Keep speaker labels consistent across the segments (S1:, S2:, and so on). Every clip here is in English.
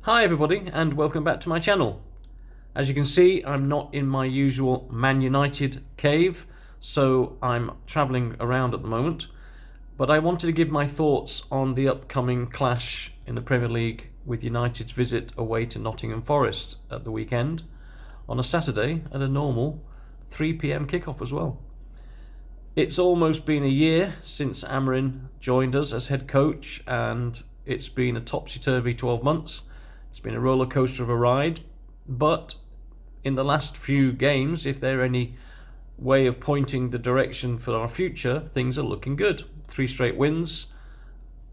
S1: Hi everybody and welcome back to my channel. As you can see, I'm not in my usual Man United cave, so I'm travelling around at the moment. But I wanted to give my thoughts on the upcoming clash in the Premier League with United's visit away to Nottingham Forest at the weekend on a Saturday at a normal 3 PM kickoff as well. It's almost been a year since Amorim joined us as head coach, and it's been a topsy-turvy 12 months. It's been a roller coaster of a ride, but in the last few games, if there any way of pointing the direction for our future, things are looking good. 3 straight wins,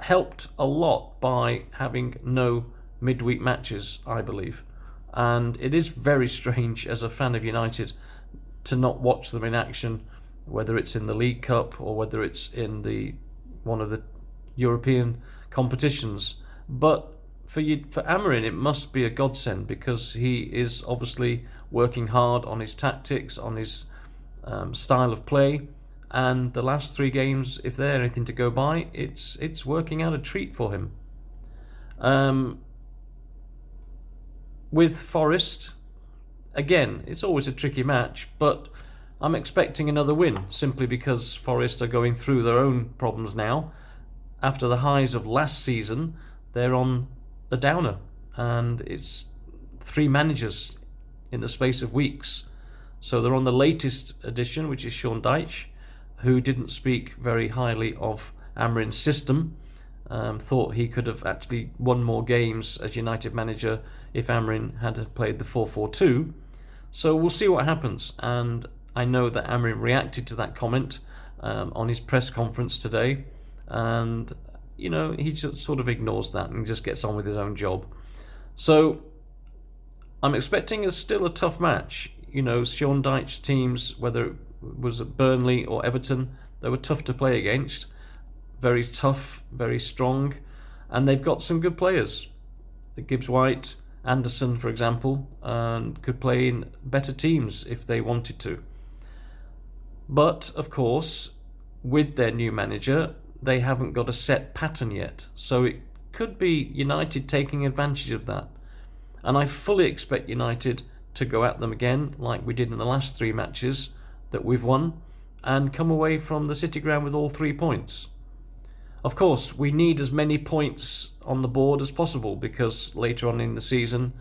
S1: helped a lot by having no midweek matches, I believe. And it is very strange as a fan of United to not watch them in action, whether it's in the League Cup or whether it's in one of the European competitions. But for Amorim, it must be a godsend, because he is obviously working hard on his tactics, on his style of play, and the last 3 games, if they're anything to go by, it's working out a treat for him. With Forest, again, it's always a tricky match, but I'm expecting another win, simply because Forest are going through their own problems now. After the highs of last season, they're on a downer, and it's 3 managers in the space of weeks. So they're on the latest addition, which is Sean Dyche, who didn't speak very highly of Amorim's system. Thought he could have actually won more games as United manager if Amorim had played the 4-4-2. So we'll see what happens, and I know that Amorim reacted to that comment on his press conference today, and he just sort of ignores that and just gets on with his own job. So I'm expecting still a tough match. Sean Dyche's teams, whether it was at Burnley or Everton, they were tough to play against. Very tough, very strong, and they've got some good players. Gibbs White, Anderson, for example, could play in better teams if they wanted to. But, of course, with their new manager, they haven't got a set pattern yet, so it could be United taking advantage of that. And I fully expect United to go at them again, like we did in the last 3 matches that we've won, and come away from the City Ground with all 3 points. Of course, we need as many points on the board as possible, because later on in the season,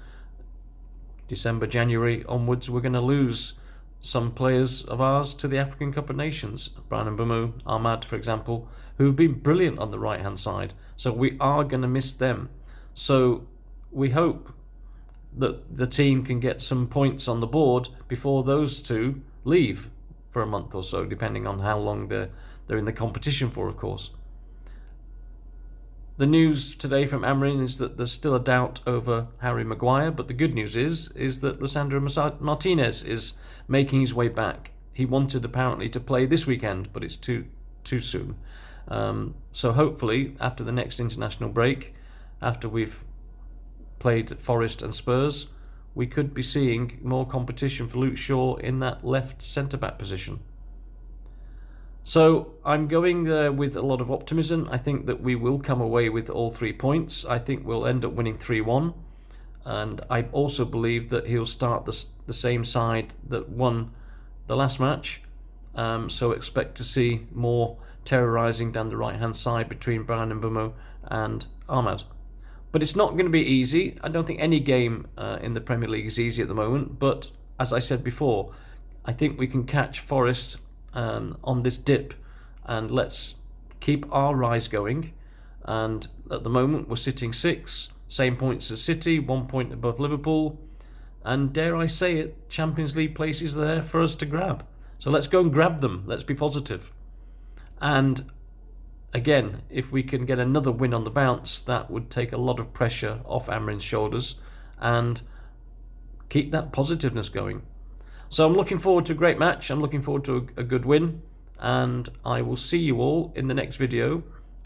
S1: December, January onwards, we're going to lose some players of ours to the African Cup of Nations. Bryan Mbeumo, Ahmad, for example, who've been brilliant on the right-hand side. So we are going to miss them. So we hope that the team can get some points on the board before those 2 leave for a month or so, depending on how long they're in the competition for, of course. The news today from Amorim is that there's still a doubt over Harry Maguire, but the good news is that Lisandro Martinez is making his way back. He wanted apparently to play this weekend, but it's too soon. So hopefully after the next international break, after we've played Forest and Spurs, we could be seeing more competition for Luke Shaw in that left centre-back position. So I'm going there with a lot of optimism. I think that we will come away with all 3 points. I think we'll end up winning 3-1. And I also believe that he'll start the same side that won the last match. So expect to see more terrorising down the right-hand side between Bryan Mbeumo and Ahmad. But it's not going to be easy. I don't think any game in the Premier League is easy at the moment. But as I said before, I think we can catch Forest on this dip, and let's keep our rise going. And at the moment we're sitting 6th, same points as City, 1 point above Liverpool, and dare I say it, Champions League places there for us to grab. So let's go and grab them. Let's be positive. And again, if we can get another win on the bounce, that would take a lot of pressure off Amorim's shoulders and keep that positiveness going. So I'm looking forward to a great match. I'm looking forward to a good win, and I will see you all in the next video